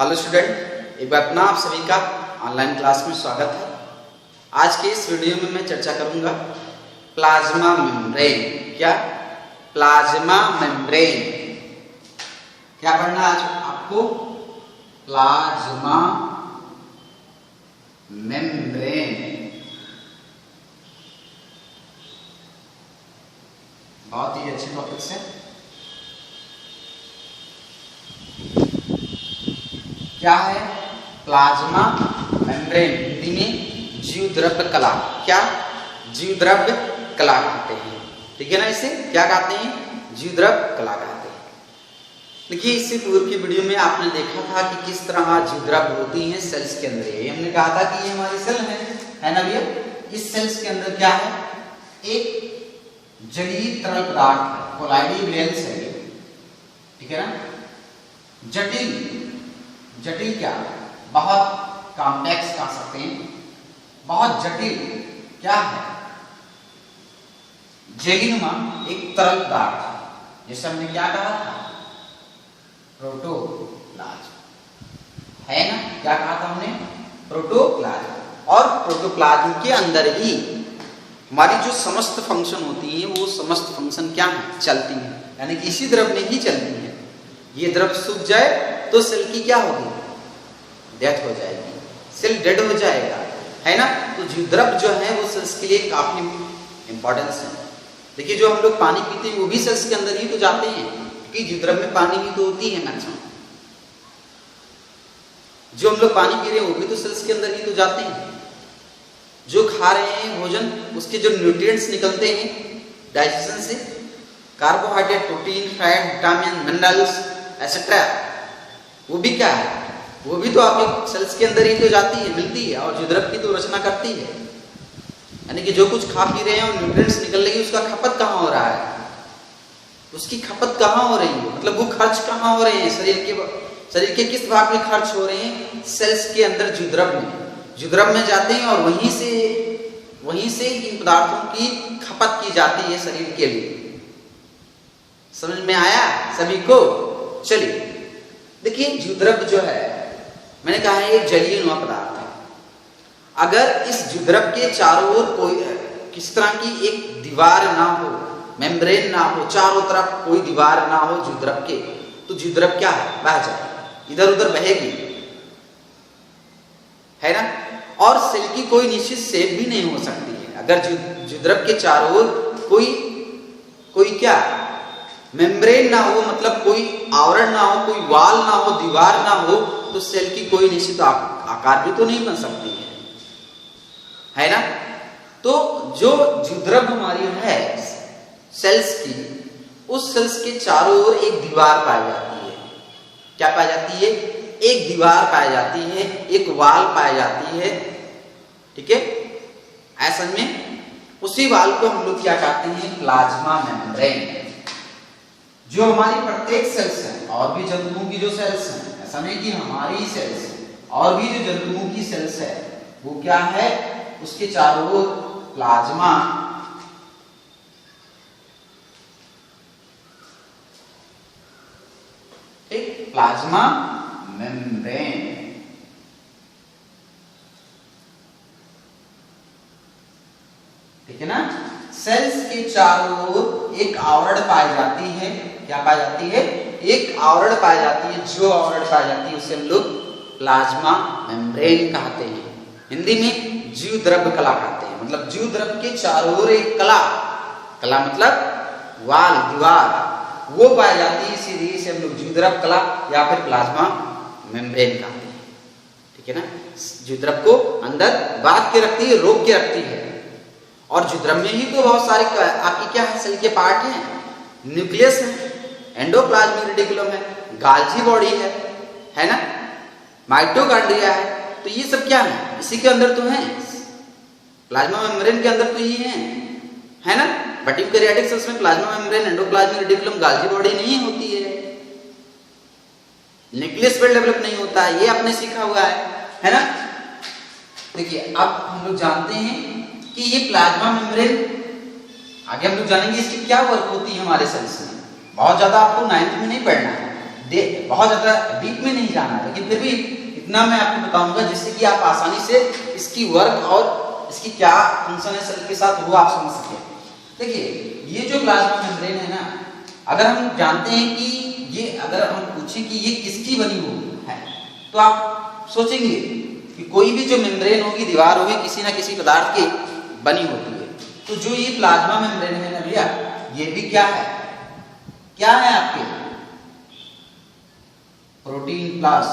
Hello student, एक बार अपना आप सभी का ऑनलाइन क्लास में स्वागत है। आज के इस वीडियो में मैं चर्चा करूंगा प्लाज्मा मेम्ब्रेन। क्या प्लाज्मा मेम्ब्रेन? क्या पढ़ना आज आपको? Plasma membrane. बहुत ही अच्छे टॉपिक्स है। क्या है प्लाज्मा मेम्ब्रेन? हिंदी में जीवद्रव्य कला। क्या जीवद्रव्य कला कहते हैं, ठीक है ना? इसे क्या कहते हैं? जीवद्रव्य कला कहते हैं। देखिए, इससे पूर्व की वीडियो में आपने देखा था कि किस तरह जीवद्रव्य होती हैं सेल्स के अंदर। ये हमने कहा था कि ये हमारी सेल है ना भैया। इस सेल्स के अंदर क्या है? एक जलीय तरल पदार्थ है, कोलाइडी वेल्स है, ठीक है ना? जटिल क्या? बहुत कॉम्प्लेक्स कह सकते हैं, बहुत जटिल क्या है? जेलीनुमा एक तरल पदार्थ, जैसे हमने क्या कहा था? प्रोटोप्लाज्म, है ना? क्या कहा था हमने? प्रोटोप्लाज्म। और प्रोटोप्लाज्म के अंदर ही हमारी जो समस्त फंक्शन होती है, वो समस्त फंक्शन क्या है? चलती है, यानी कि इसी द्रव में ही चलती है। ये द्रव सूख जाए तो सेल की क्या होगी? डेथ हो जाएगी, सेल डेड हो जाएगा, है ना? तो जीवद्रव्य जो है वो सेल्स के लिए काफी इंपॉर्टेंस है। देखिए, जो हम लोग पानी पीते हैं वो भी सेल्स के अंदर ही तो जाते हैं, क्योंकि जीवद्रव्य में पानी भी तो होती है मैक्सिमम। जो हम लोग पानी पी रहे हैं वो भी तो सेल्स के अंदर ही तो जाते हैं। जो खा रहे हैं भोजन, उसके जो न्यूट्रिएंट्स निकलते हैं डाइजेशन से, carbohydrate, protein, fat, vitamin, minerals etcetera, वो भी क्या है? वो भी तो आपके सेल्स के अंदर ही तो जाती है, मिलती है, और जीवद्रव्य की तो रचना करती है। यानी कि जो कुछ खा पी रहे हैं और न्यूट्रिएंट्स निकल रही है, उसका खपत कहाँ हो रहा है? उसकी खपत कहाँ हो रही है? मतलब वो खर्च कहाँ हो रहे हैं? शरीर के किस भाग में खर्च हो रहे हैं? सेल्स के अंदर जीवद्रव्य में जाते हैं, और वहीं से इन पदार्थों की खपत की जाती है शरीर के लिए। समझ में आया सभी को? चलिए देखिए, जीवद्रव्य जो है, मैंने कहा है एक जलीय पदार्थ है। अगर इस जीवद्रव्य के चारों ओर कोई किस तरह की एक दीवार ना हो, मेम्ब्रेन ना हो, चारों तरफ कोई दीवार ना हो जीवद्रव्य के, तो जीवद्रव्य क्या है? बह जाएगी, इधर उधर बहेगी, है ना? और सेल की कोई निश्चित शेप भी नहीं हो सकती है। अगर जीवद्रव्य के चारों ओर कोई क्या मेम्ब्रेन ना हो, मतलब कोई आवरण ना हो, कोई वाल ना हो, दीवार ना हो, तो सेल की कोई निश्चित आकार भी तो नहीं बन सकती है ना? तो जो जीवद्रव्य हमारी है सेल्स की, उस सेल्स के चारों ओर एक दीवार पाई जाती है। क्या पाई जाती है? एक दीवार पाई जाती है, एक वाल पाई जाती है, ठीक है? ऐसा में उसी वाल को हम लोग क्या कहते हैं? Plasma membrane. जो हमारी प्रत्येक सेल्स हैं, और भी जंतुओं की जो सेल्स हैं, ऐसा नहीं कि हमारी सेल्स हैं, और भी जो जंतुओं की सेल्स है, वो क्या है? उसके चारों ओर प्लाज्मा एक प्लाज्मा मेम्ब्रेन, ठीक है ना? सेल्स के चारों ओर एक आवरण पाई जाती है। क्या पाई जाती है? एक आवरण पाई जाती है। जो आवरण पाई जाती है उसे हम लोग प्लाज्मा मेम्ब्रेन कहते हैं। हिंदी में जीवद्रव्य कला कहते हैं। मतलब जीवद्रव्य के चारों ओर एक कला मतलब वाल, दीवार, वो पाई जाती है, इसीलिए इसे हम लोग जीवद्रव्य कला या फिर प्लाज्मा मेम्ब्रेन कहते हैं, ठीक है ना? जीवद्रव्य को अंदर बांध के रखती है, रोक के रखती है। और जीवद्रव्य में ही तो बहुत सारे आपकी क्या है? सेल के पार्ट हैं। न्यूक्लियस है, एंडोप्लाज्मिक रेटिकुलम है, गाल्जी बॉडी है ना? माइटोकॉन्ड्रिया है। तो ये सब क्या है? इसी के अंदर तो है। प्लाज्मा मेम्ब्रेन के अंदर तो ये है ना? बट यूकैरियोटिक सेल्स में plasma membrane, endoplasmic reticulum, गाल्जी body नहीं होती है। न्यूक्लियस वेल डेवलप नहीं होता है, ये आपने सीखा हुआ है ना? देखिए, अब हम लोग जानते हैं कि ये प्लाज्मा मेम्ब्रेन, आगे हम लोग जानेंगे इसकी क्या वर्क होती है हमारे सेल्स में। बहुत ज्यादा आपको 9th में नहीं पढ़ना है, बहुत ज़्यादा डीप में नहीं जाना है, लेकिन फिर भी इतना मैं आपको बताऊंगा जिससे कि आप आसानी से इसकी वर्क और इसकी क्या फंक्शन है सेल के साथ वो आप समझ सकें। देखिए ये जो प्लाज्मा मेम्ब्रेन है ना, अगर हम जानते हैं कि ये, अगर हम पूछें कि ये किसकी बनी हो है, तो आप सोचेंगे कि कोई भी जो मेम्ब्रेन होगी, दीवार होगी, किसी ना किसी पदार्थ की बनी होती है। तो जो ये प्लाज्मा मेम्ब्रेन है ना भैया, ये भी क्या है, क्या है आपके प्रोटीन प्लस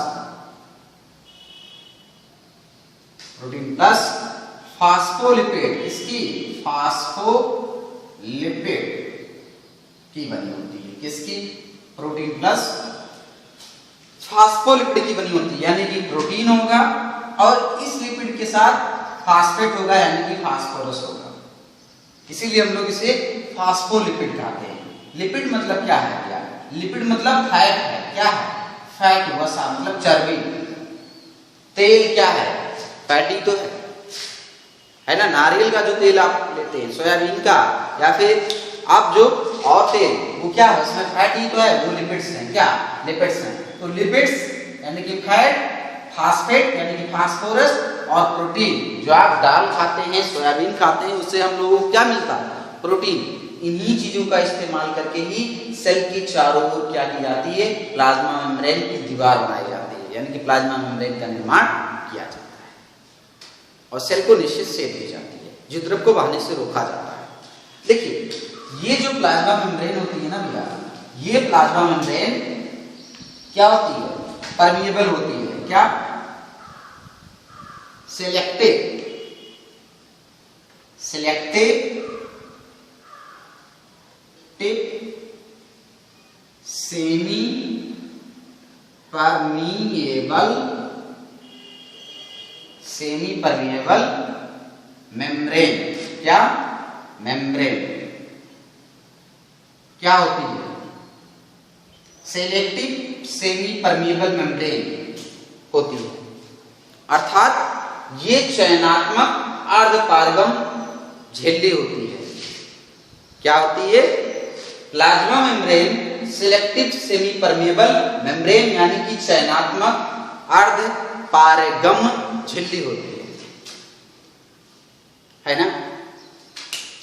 फास्फोलिपिड, इसकी फास्फोलिपिड की बनी होती है। किसकी? प्रोटीन प्लस फास्फोलिपिड की बनी होती है, यानी कि प्रोटीन होगा और इस लिपिड के साथ फास्फेट होगा, यानी कि फास्फोरस होगा। इसीलिए हम लोग इसे फास्फोलिपिड कहते हैं। लिपिड मतलब क्या है भैया? लिपिड मतलब फैट है। क्या है? फैट, वसा मतलब चर्बी। तेल क्या है? फैटी तो है ना। नारियल का जो तेल आप लेते हैं, सोयाबीन का, या फिर आप जो और तेल, वो क्या है? उसमें फैट ही तो है, वो लिपिड्स हैं। क्या? लिपिड्स हैं। तो लिपिड्स यानी कि फैट, फास्फेट यानी कि फास्फोरस, और प्रोटीन जो आप दाल खाते हैं, सोयाबीन खाते हैं, उससे हम लोगों को क्या मिलता है? प्रोटीन। इन्हीं चीजों का इस्तेमाल करके ही सेल के चारों ओर क्या की जाती है? प्लाज्मा मेम्ब्रेन की दीवार बनाई जाती है, यानी कि प्लाज्मा मेम्ब्रेन का निर्माण किया जाता है और सेल को निश्चित शेप दी जाती है, जिद्रव को बहने से रोका जाता है। देखिए ये जो प्लाज्मा मेम्ब्रेन होती है ना भैया, ये प्लाज्मा मेम्ब्रेन क्या होती है? परमिएबल होती है। क्या? Selective semi permeable membrane. क्या? मेम्ब्रेन क्या होती है? सेलेक्टिव सेमी परमिएबल मेम्ब्रेन होती है, अर्थात ये चयनात्मक अर्धपारगम झिल्ली होती है। क्या होती है? Plasma membrane selective semi permeable membrane यानी कि चयनात्मक अर्धपारगम झिल्ली होती है ना।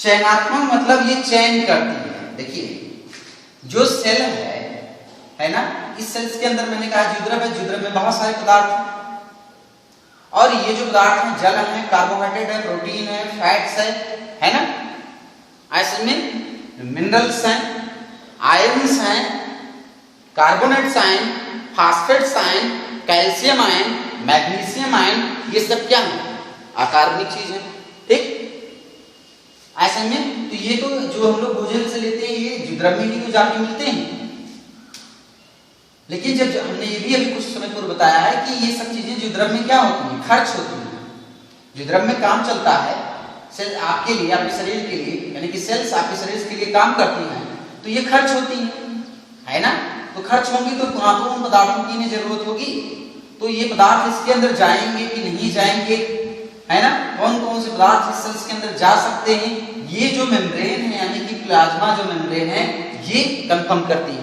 चयनात्मक मतलब ये चयन करती है। देखिए जो सेल है ना, इस सेल्स के अंदर मैंने कहा जिद्रव है, जिद्रव में बहुत सारे पदार्थ हैं और ये जो पदार्थ हैं जल है, कार्बोहाइड्रेट है, प्रोटीन है, फैट्स है ना। ऐसे में मिनरल्स हैं, आयरन्स हैं, carbonates ion, phosphates ion, calcium ion, magnesium ion, ये सब क्या है? अकार्बनिक चीज है। ठीक, ऐसे में तो ये तो जो हम लोग भोजन से लेते हैं ये जिद्रव में ही तो जाके मिलते हैं। लेकिन जब हमने ये भी अभी कुछ समय पूर्व बताया है कि ये सब चीजें जिद्रव में क्या होती हैं? खर्च होती हैं। जिद्रव में काम चलता है, सेल आपके लिए, आपके शरीर के लिए, यानी कि सेल्स आपके शरीर के लिए काम करती हैं, तो ये खर्च होती है ना। तो खर्च होंगी तो उन पदार्थों की नहीं जरूरत होगी, तो ये पदार्थ इसके अंदर जाएंगे कि नहीं जाएंगे, है ना। कौन कौन से पदार्थ इस सेल्स के अंदर जा सकते हैं, ये जो मेम्ब्रेन है यानी कि प्लाज्मा जो मेम्ब्रेन है ये कंफर्म करती है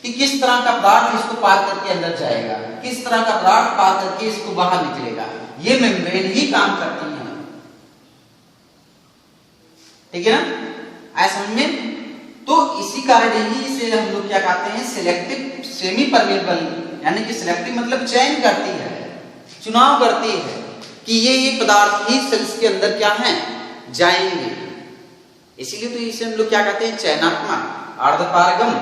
कि किस तरह का पदार्थ इसको पार करके अंदर जाएगा, किस तरह का पदार्थ पार करके इसको बाहर निकलेगा। ये मेम्ब्रेन ही काम करती है। ठीक है ना, ऐसा में तो इसी कारण ही इसे हम लोग क्या कहते हैं? सिलेक्टिव सेमी परमिएबल, यानी कि सिलेक्टिव मतलब चयन करती है, चुनाव करती है कि ये पदार्थ ही सेल्स के अंदर क्या हैं? जाएंगे। इसीलिए तो इसे हम लोग क्या कहते हैं? चयनात्मक अर्धपारगम।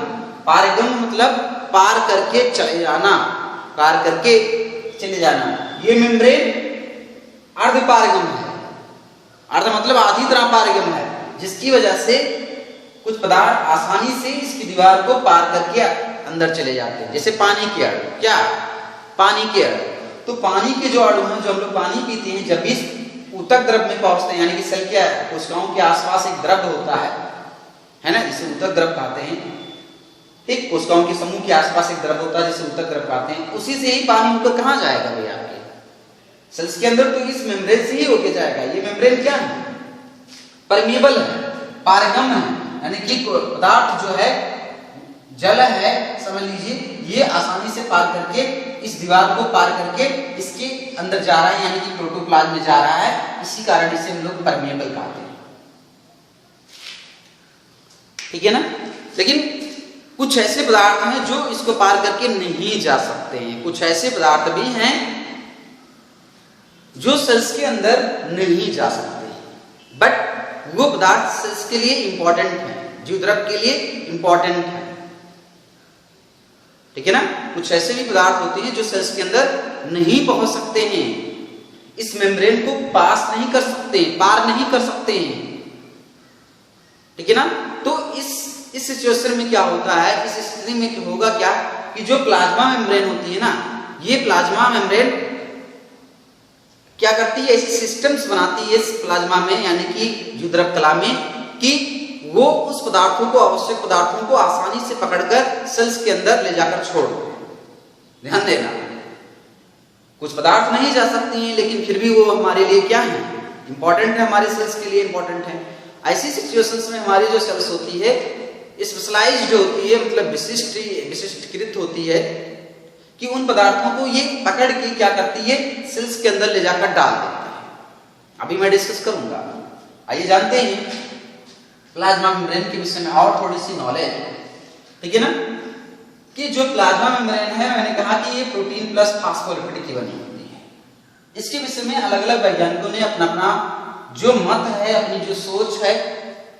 पारगम मतलब पार करके चले जाना, पार करके चले जाना। ये मेम्ब्रेन अर्धपारगम है। अर्ध मतलब आधी तरह पारगम है, जिसकी वजह से कुछ पदार्थ आसानी से इसकी दीवार को पार करके अंदर चले जाते हैं। जैसे पानी के अणु। क्या? पानी के अणु। तो पानी के जो अणु हैं, जो हम लोग पानी पीते हैं, जब इस ऊतक द्रव में पहुंचते हैं, यानी कि सेल के कोशिकाओं के आसपास एक द्रव होता है ना, जिसे ऊतक द्रव कहते हैं। ठीक, कोशिकाओं के समूह के आसपास एक द्रव होता है जिसे ऊतक द्रव कहते हैं। उसी से ही पानी होकर कहाँ जाएगा भैया? आपके सेल्स के अंदर तो इस मेम्ब्रेन से ही होके जाएगा। ये मेम्ब्रेन क्या है? परमिएबल है, पारगम है, यानी कि पदार्थ जो है जल है समझ लीजिए, ये आसानी से पार करके इस दीवार को पार करके इसके अंदर जा रहा है, यानी कि प्रोटोप्लाज्म में जा रहा है, इसी कारण इसे हम लोग परमेबल कहते हैं। ठीक है ना। लेकिन कुछ ऐसे पदार्थ हैं जो इसको पार करके नहीं जा सकते हैं, कुछ ऐसे पदार्थ भी हैं जो सेल्स के अंदर नहीं जा सकते, बट वो पदार्थ सेल्स के लिए इंपॉर्टेंट है, जीवद्रव के लिए इंपॉर्टेंट है। ठीक है ना। कुछ ऐसे भी पदार्थ होते हैं जो सेल्स के अंदर नहीं पहुंच सकते हैं, इस मेम्ब्रेन को पास नहीं कर सकते, पार नहीं कर सकते हैं। ठीक है ना। तो इस सिचुएशन में क्या होता है, इस स्थिति में होगा क्या कि जो प्लाज्मा मेम्ब्रेन होती है ना, ये प्लाज्मा मेम्ब्रेन क्या करती है, ऐसी सिस्टम्स बनाती है इस प्लाज्मा में, यानी कि जीवद्रव कला में, कि वो उस पदार्थों को, आवश्यक पदार्थों को आसानी से पकड़कर सेल्स के अंदर ले जाकर छोड़ दो। ध्यान देना, कुछ पदार्थ नहीं जा सकती हैं, लेकिन फिर भी वो हमारे लिए क्या है, इंपॉर्टेंट है, हमारे सेल्स के लिए इंपॉर्टेंट है। ऐसी सिचुएशंस में हमारी जो सेल्स होती है स्पेशलाइज्ड होती है, मतलब विशिष्टकृत होती है, कि उन पदार्थों को ये पकड़ के क्या करती है, सेल्स के अंदर ले जाकर डाल देती है। अभी मैं डिस्कस करूंगा। आइए जानते हैं प्लाज्मा मेम्ब्रेन के विषय में और थोड़ी सी नॉलेज। ठीक है ना, कि जो प्लाज्मा मेम्ब्रेन है, मैंने कहा कि ये प्रोटीन प्लस फास्फोलिपिड की बनी होती है। इसके विषय में अलग अलग वैज्ञानिकों ने अपना अपना जो मत है, अपनी जो सोच है,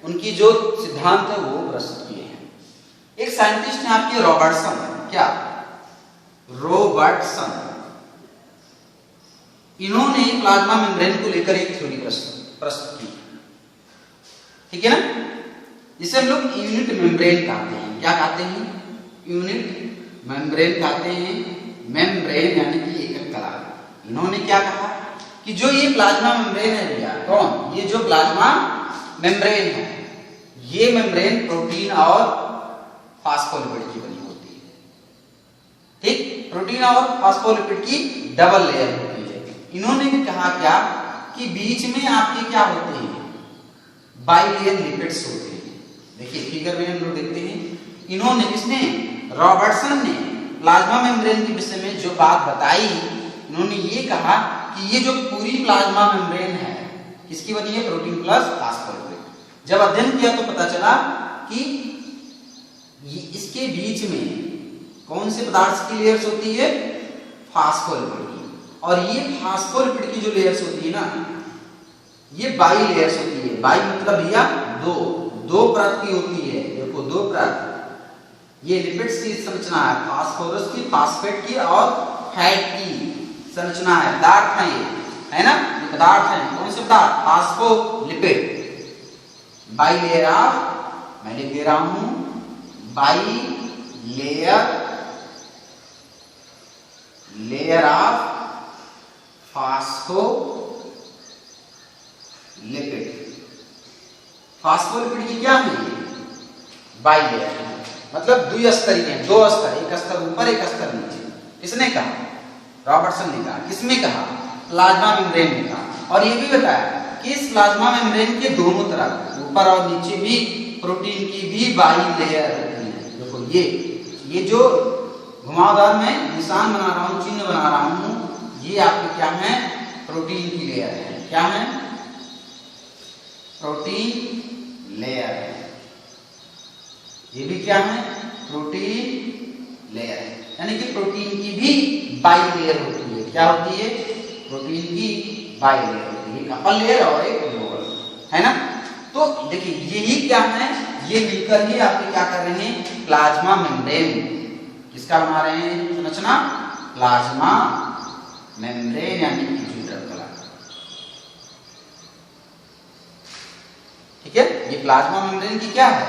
उनकी जो सिद्धांत है वो प्रस्तुत किए हैं। एक साइंटिस्ट है आपके रॉबर्टसन, क्या रॉबर्टसन, इन्होंने प्लाज्मा मेम्ब्रेन को लेकर एक थ्योरी प्रस्तुत की। ठीक है ना, जिसे हम लोग यूनिट मेम्ब्रेन कहते हैं। क्या कहते हैं, यूनिट मेम्ब्रेन कहते हैं। मेम्ब्रेन यानी कि एकक कला। इन्होंने क्या कहा कि जो ये प्लाज्मा मेम्ब्रेन है भैया, कौन, ये जो प्लाज्मा मेम्ब्रेन है, ये मेम्ब्रेन प्रोटीन और फास्फोलिपिड की बनी होती है। ठीक, प्रोटीन और फास्फोलिपिड की डबल लेयर होती है। इन्होंने भी कहा क्या कि बीच में आपके क्या होते हैं, बाइलेयर लिपिड्स होते हैं। देखिए फिगर में हम लोग देखते हैं, इन्होंने, किसने, रॉबर्टसन ने प्लाज्मा मेम्ब्रेन के विषय में जो बात बताई, इन्होंने ये कहा कि ये जो पूरी प्लाज्मा मेम्ब्रेन है, किसकी बनी है, प्रोटीन प्लस फास्फोलिपिड। जब अध्ययन किया तो पता चला कि इसके बीच में कौन से पदार्थ की लेयर्स होती है, फास्फोलिपिड की। और ये फास्फोलिपिड की जो लेयर्स होती है ना, ये बाई लेयर्स होती है। बाई मतलब भैया दो परत की होती है। देखो दो परत, ये लिपिड्स की संरचना है, फास्फोरस की, फास्फेट की और फैट की संरचना है, पदार्थ है ये, है ना, ये पदार्थ है। कौन से पदार्थ, फास्फोलिपिड। बाई लेयर ऑफ, मैं लिख दे रहा हूं, by layer of phospholipid. Phospholipid की क्या है, बाई लेयर, मतलब द्विस्तरीय, दो स्तर, एक स्तर ऊपर एक स्तर नीचे। किसने कहा, रॉबर्टसन ने कहा। किसमें कहा, प्लाज्मा मेम्ब्रेन ने कहा। और ये भी बताया कि इस प्लाज्मा मेम्ब्रेन के दोनों तरफ, ऊपर और नीचे भी, प्रोटीन की भी बाई लेयर होती है। देखो ये जो घुमावदार में निशान बना रहा हूं, चिन्ह बना रहा हूं, ये आपके क्या है, प्रोटीन की लेयर है। क्या है, प्रोटीन लेयर है। ये भी क्या है, प्रोटीन लेयर है। यानी कि प्रोटीन की भी बाई लेयर होती है। क्या होती है, प्रोटीन की बाई लेयर होती है, एक अपर लेयर और एक लोअर, है ना। तो देखिए यही क्या है, ये मिलकर ही आपके क्या कर रहे हैं, प्लाज्मा मेम्ब्रेन, किसका बना रहे हैं संरचना, प्लाज्मा मेम्ब्रेन यानी कि जीवद्रव कला। ठीक है, ये प्लाज्मा मेम्ब्रेन की क्या है,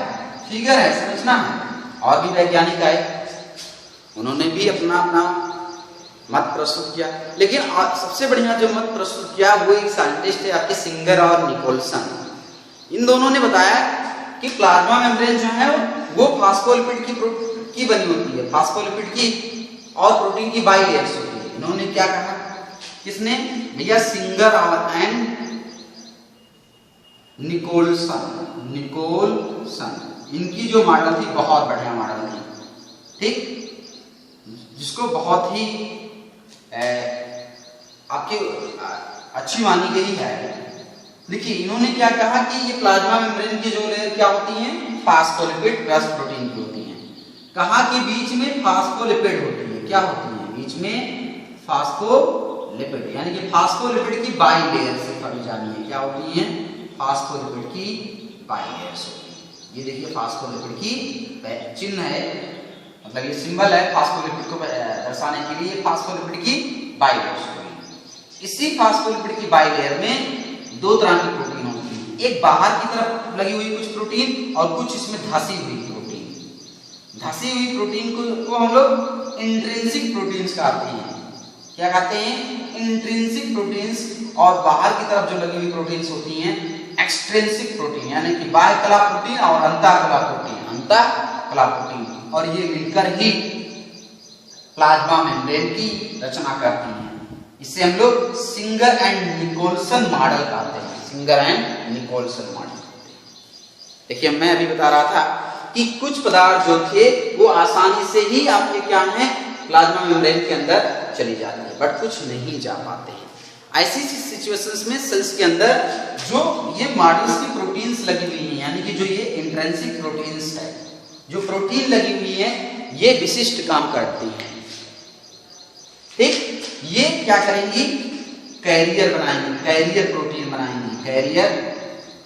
फिगर है, संरचना है। और भी वैज्ञानिक आए, उन्होंने भी अपना अपना मत प्रस्तुत किया। लेकिन सबसे बढ़िया जो मत प्रस्तुत किया वो एक साइंटिस्ट है आपके सिंगर और निकोलसन। इन दोनों ने बताया कि प्लाज्मा मेम्ब्रेन जो है वो फास्फोलिपिड की बनी होती है, फास्फोलिपिड की और प्रोटीन की बाई लेयर्स होती है। इन्होंने क्या कहा, किसने भैया, सिंगर एंड निकोलसन। इनकी जो मॉडल थी बहुत बढ़िया मॉडल थी। ठीक, जिसको बहुत ही आपकी अच्छी मानी गई है। देखिए इन्होंने क्या कहा कि ये प्लाज्मा मेम्ब्रेन की जो लेयर क्या होती है, फास्फोलिपिड प्लस प्रोटीन की होती है। कहा कि बीच में फास्फोलिपिड होती है, क्या होती है बीच में फास्फोलिपिड, यानी कि फास्फोलिपिड की बाई लेयर से कभी जानी है, क्या होती है फास्फोलिपिड की बाई लेयर्स होती है। ये देखिए फास्फोलिपिड की चिन्ह है, मतलब ये सिंबल है फास्फोलिपिड को दर्शाने के लिए, फास्फोलिपिड की बाई लेयर्स होती है। इसी फास्फोलिपिड की बाई लेयर में दो तरह की प्रोटीन होती है, एक बाहर की तरफ लगी हुई कुछ प्रोटीन और कुछ इसमें धसी हुई प्रोटीन। धसी हुई प्रोटीन को हम लोग इंट्रिंसिक प्रोटीन्स कहते हैं। क्या कहते हैं, इंट्रिंसिक प्रोटीन्स। और बाहर की तरफ जो लगी हुई प्रोटीन्स होती हैं एक्सट्रिंसिक प्रोटीन, यानी कि बाह्य कला प्रोटीन और अंतःकला प्रोटीन, अंतःकला प्रोटीन, और ये मिलकर ही प्लाज्मा मेम्ब्रेन की रचना करती हैं। इसे हम लोग सिंगर एंड निकोल्सन मॉडल कहते हैं, सिंगर एंड निकोल्सन मॉडल। देखिए मैं अभी बता रहा था कि कुछ पदार्थ जो थे वो आसानी से ही आपके क्या है प्लाज्मा मेम्ब्रेन के अंदर चली जाती है, बट कुछ नहीं जा पाते हैं। ऐसी सिचुएशंस में सेल्स के अंदर जो ये मॉडल्स की प्रोटीन्स लगी हुई हैं, यानी कि जो ये इंट्रिंसिक प्रोटीन्स है, जो प्रोटीन लगी हुई है, ये विशिष्ट काम करती हैं। ठीक, ये क्या करेंगी, कैरियर बनाएंगे, कैरियर प्रोटीन बनाएंगे, कैरियर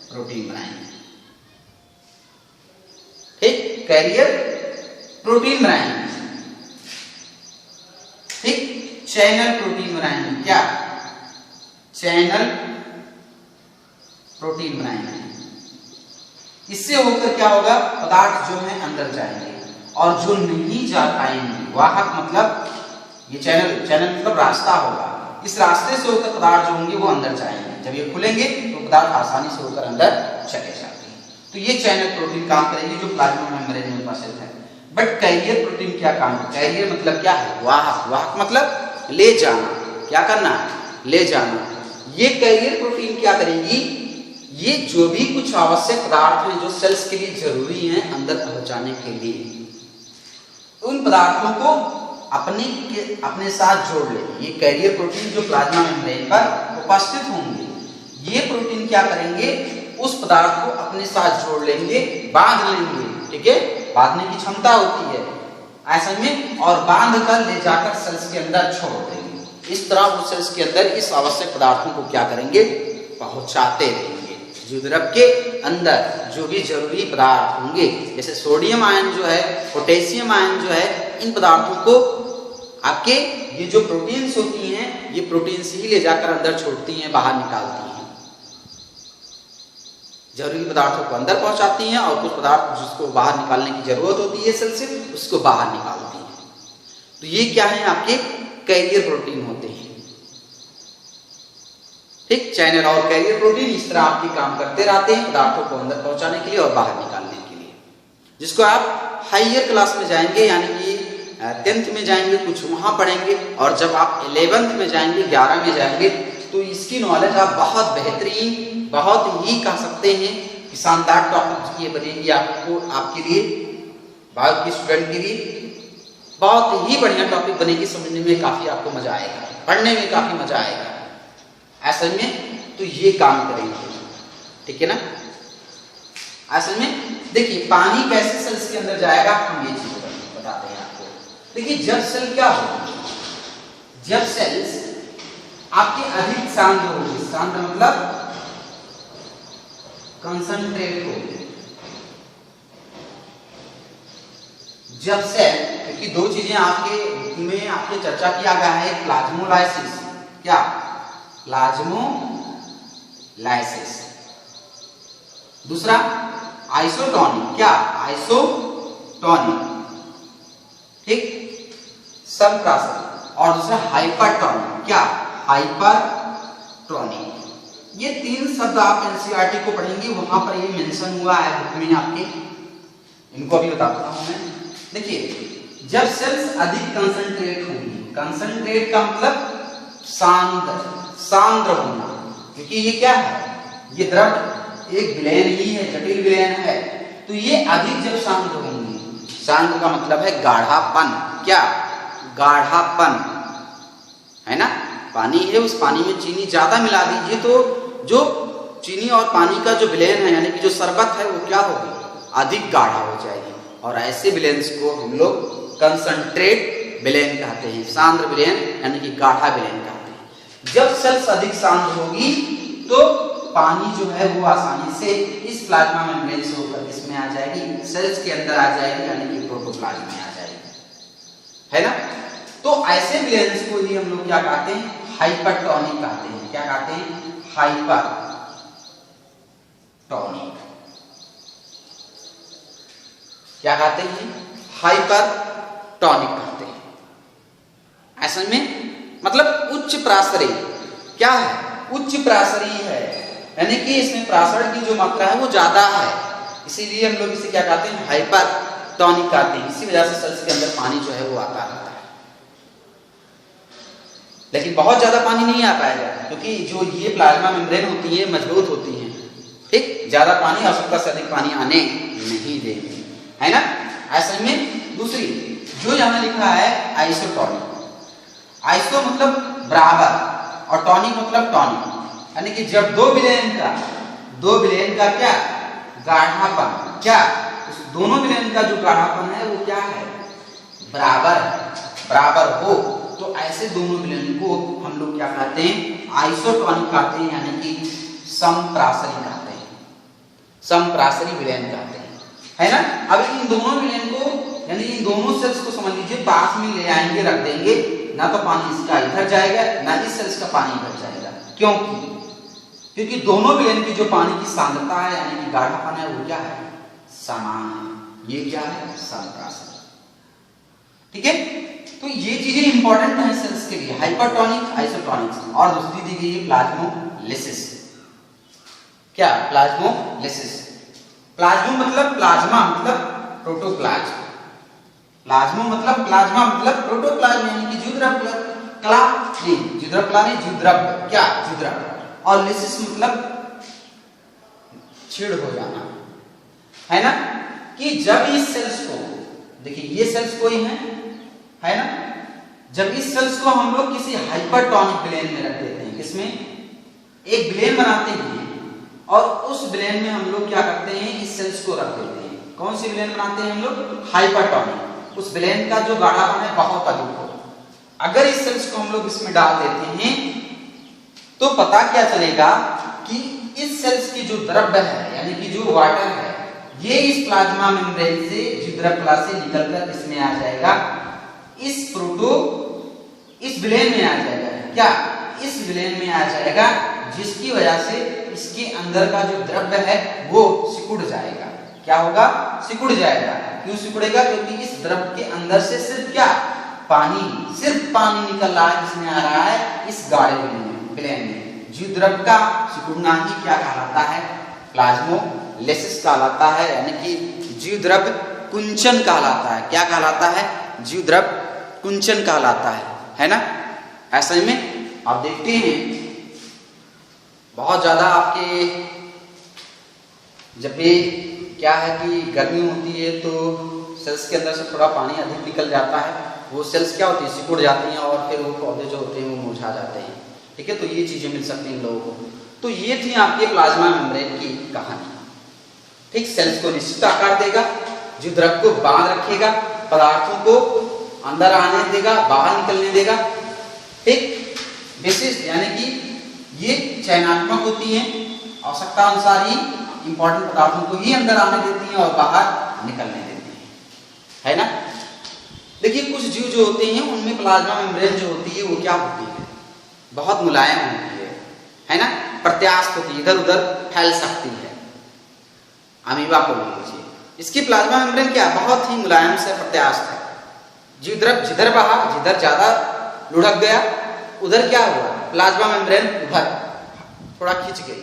प्रोटीन बनाएंगे। ठीक, कैरियर प्रोटीन बनाएंगे। ठीक, चैनल प्रोटीन बनाएंगे, क्या चैनल प्रोटीन बनाएंगे। इससे होकर क्या होगा, पदार्थ जो है अंदर जाएंगे, और जो नहीं जा पाएंगे, वाहक मतलब ये चैनल मतलब रास्ता होगा, इस रास्ते से होकर पदार्थ जो होंगे वो अंदर जाएंगे। जब ये खुलेंगे तो पदार्थ आसानी से होकर अंदर चले जाते हैं। तो ये चैनल प्रोटीन काम करेगी जो प्लाज्मा मेम्ब्रेन में उपस्थित है। बट कैरियर प्रोटीन क्या काम है, कैरियर मतलब क्या है, वाहक, वाहक मतलब ले जाना, क्या करना, ले जाना। ये कैरियर प्रोटीन क्या करेगी, ये जो भी कुछ आवश्यक पदार्थ हैं जो सेल्स के लिए जरूरी हैं अंदर पहुंचाने के लिए, उन पदार्थों को अपने साथ जोड़ लेंगे। ये कैरियर प्रोटीन जो प्लाज्मा मेम्ब्रेन पर उपस्थित होंगे, ये प्रोटीन क्या करेंगे, उस पदार्थ को अपने साथ जोड़ लेंगे, बांध लेंगे। ठीक है, बांधने की क्षमता होती है ऐसे में, और बांध कर ले जाकर सेल्स के अंदर छोड़ देंगे। इस तरह वो सेल्स के अंदर इस आवश्यक पदार्थों को क्या करेंगे, पहुंचाते रहेंगे। द्रव के अंदर जो भी जरूरी पदार्थ होंगे, जैसे सोडियम आयन जो है, पोटेशियम आयन जो है, इन पदार्थों को आपके ये जो प्रोटीन्स होती हैं, ये प्रोटीन्स ही ले जाकर अंदर छोड़ती हैं, बाहर निकालती हैं। जरूरी पदार्थों को अंदर पहुंचाती हैं और कुछ पदार्थ जिसको बाहर निकालने की जरूरत होती है सेल से, उसको बाहर निकालती हैं। तो ये क्या है, आपके कैरियर प्रोटीन होते हैं। ठीक, चैनल और कैरियर प्रोटीन इस तरह आपके काम करते रहते हैं पदार्थों को अंदर पहुंचाने के लिए और बाहर निकालने के लिए, जिसको आप हायर क्लास में जाएंगे, यानी कि 10th में जाएंगे कुछ वहां पढ़ेंगे, और जब आप 11th में जाएंगे, 11 में जाएंगे, तो इसकी नॉलेज आप बहुत बेहतरीन, बहुत ही कह सकते हैं कि शानदार टॉपिक ये बनेगी आपको, आपके लिए, बायो के स्टूडेंट के लिए बहुत ही बढ़िया टॉपिक बनेगी। समझने में काफी आपको मजा आएगा, पढ़ने में काफी मजा आएगा असल में। तो ये काम करेंगे, ठीक है ना। असल में देखिए पानी कैसे सेल्स के अंदर जाएगा, हम ये चीज बताते हैं आपको। देखिए जब सेल क्या होगी, जब सेल्स आपके अधिक शांत होगी, शांत मतलब कंसंट्रेट होगी, जब सेल, क्योंकि दो चीजें आपके में आपके चर्चा किया गया है, प्लाज्मोलाइसिस, क्या प्लाज्मोलाइसिस, दूसरा आइसोटोनिक, क्या आइसोटोनिक, ठीक, संप्राशन, और दूसरा हाइपरटोनिक, क्या हाइपरटोनिक। ये तीन शब्द आप एनसीईआरटी को पढ़ेंगे, वहां पर ये मेंशन हुआ है बुक में आपके, इनको अभी बताता हूं मैं। देखिए जब सेल्स अधिक कंसंट्रेट होंगी, कंसंट्रेट का मतलब सांद्र होना, क्योंकि ये क्या है, ये द्रव एक विलयन ही है, जटिल विलयन है, तो ये अधिक जब सांद्र होंगी, सांद्र का मतलब है गाढ़ापन। क्या? गाढ़ापन, है ना। पानी है, उस पानी में चीनी ज्यादा मिला दीजिए तो जो चीनी और पानी का जो विलयन है यानी कि जो शरबत है वो क्या होगी? अधिक गाढ़ा हो जाएगी। और ऐसे विलयंस को हम लोग कंसंट्रेट विलयन कहते हैं, सांद्र विलयन यानी कि गाढ़ा विलयन कहते हैं। जब सेल्स अधिक सांद्र होगी तो पानी जो है वो आसानी से इस प्लाज्मा मेम्ब्रेन से होकर इसमें आ जाएगी, सेल्स के अंदर आ जाएगी यानी कि प्रोटोप्लाज्म में आ जाएगी, है ना। तो ऐसे विलयंस को ही हम लोग क्या कहते हैं? हाइपरटोनिक कहते हैं। क्या कहते हैं? हाइपरटोनिक। क्या कहते हैं? हाइपरटोनिक कहते हैं। ऐसे में मतलब उच्च प्रासरी। क्या है? उच्च प्रासरी है, यानी कि इसमें प्रासरण की जो मात्रा है वो ज्यादा है, इसीलिए हम लोग इसे क्या कहते हैं? हाइपरटोनिक कहते हैं। इसी वजह से सेल्स के अंदर पानी जो है वो आता रहता है, लेकिन बहुत ज्यादा पानी नहीं आ पाएगा क्योंकि जो ये प्लाज्मा मेम्ब्रेन होती है मजबूत होती है, ठीक। ज्यादा पानी, आवश्यकता से अधिक पानी आने नहीं देंगे, है ना। ऐसे में दूसरी जो यहाँ लिखा है आइसोटोनिक। आइसो मतलब बराबर और टॉनिक मतलब टॉनिक, यानी कि जब दो विलयन का क्या? गाढ़ापन। क्या? उस दोनों विलयन का जो गाढ़ापन है वो क्या है? बराबर हो, तो ऐसे दोनों विलयन को हम लोग क्या कहते हैं? आइसोटोनिक कहते हैं, यानी कि समप्रासरी कहते हैं, समप्रासरी विलयन कहते हैं, है ना। अब इन दोनों विलयन को यानी इन दोनों सेल्स को समझ लीजिए पास में ले आएंगे, रख देंगे, ना तो पानी इसका इधर जाएगा ना इस सेल्स का पानी इधर जाएगा। क्योंकि दोनों विलयन की जो पानी की सांद्रता है यानी कि गाढ़ापन है वो क्या है? समान है। ये क्या है? समप्रासरी, ठीक है। तो ये चीजें इंपॉर्टेंट है सेल्स के लिए, हाइपरटोनिक, आइसोटोनिक। और दूसरी दी गई है प्लाज्मोलिसिस। क्या? प्लाज्मोलिसिस। प्लाज्मो मतलब प्लाज्मा मतलब प्रोटोप्लाज्म। प्लाज्मो मतलब प्लाज्मा मतलब प्रोटोप्लाज्म यानी कि जुद्रव्य। जुद्रव्य। क्या? जुद्रव्य। और लिसिस मतलब छेड़ हो जाना, है ना। कि जब इस सेल्स को देखिए, ये सेल्स कोई है ना, जब इस सेल्स को हम लोग किसी हाइपरटोनिक विलयन में रख देते हैं, किसमें? एक विलयन बनाते हैं और उस विलयन में हम लोग क्या करते हैं? इस सेल्स को रख देते हैं। कौन सी विलयन बनाते हैं हम लोग? हाइपरटोनिक। उस विलयन का जो गाढ़ापन है बहुत अधिक हो। अगर इस सेल्स को हम लोग इसमें डाल देते हैं तो पता क्या चलेगा कि इस सेल्स की जो द्रव्य है यानी कि जो वाटर है ये इस प्लाज्मा मेम्ब्रेन से जुद्रप्ला से निकलकर इसमें आ जाएगा, इस विलयन में आ जाएगा। क्या? इस विलयन में आ जाएगा, जिसकी वजह से इसके अंदर का जो द्रव्य है वो सिकुड़ जाएगा। क्या होगा? सिकुड़ जाएगा। क्यों सिकुड़ेगा? क्योंकि इस द्रव्य के अंदर से सिर्फ क्या? सिर्फ पानी निकल रहा है, जिसमें आ रहा है इस गाढ़े विलयन में। जुद्रव्य का सिकुड़ना ही क्या कहलाता है? प्लाज्मोलिसिस कहलाता है, यानी कि जीवद्रव्य कुंचन कहलाता है। क्या कहलाता है? जीवद्रव्य कुंचन कहलाता है ना। ऐसे में आप देखते हैं बहुत ज्यादा आपके जब भी क्या है कि गर्मी होती है तो सेल्स के अंदर से थोड़ा पानी अधिक निकल जाता है, वो सेल्स क्या होती है? सिकुड़ जाती हैं और फिर वो पौधे जो होते हैं वो मुरझा जाते हैं। ठीक है, तो ये चीजें मिल सकती हैं इन लोगों को। तो ये थी आपके प्लाज्मा मेम्ब्रेन की कहानी। ठीक, सेल्स को निश्चित आकार देगा, जुद्रव्य को बांध रखेगा, पदार्थों को अंदर आने देगा, बाहर निकलने देगा। ठीक, विशिष्ट यानी कि ये चयनात्मक होती है, आवश्यकता अनुसार ही इंपॉर्टेंट पदार्थों को ही अंदर आने देती हैं और बाहर निकलने देती हैं, है ना। देखिए कुछ जीव जो होते हैं उनमें प्लाज्मा मेम्ब्रेन जो होती है वो क्या होती है? बहुत मुलायम होती है ना, प्रत्यास्थ होती है, इधर उधर फैल सकती है। अमीबा को लीजिए, इसकी प्लाज्मा मेम्ब्रेन क्या? बहुत ही मुलायम से प्रत्यास्थ है। जीवद्रव्य जिधर बहा, जिधर ज्यादा लुढ़क गया उधर क्या हुआ? प्लाज्मा मेम्ब्रेन उधर थोड़ा खिंच गई।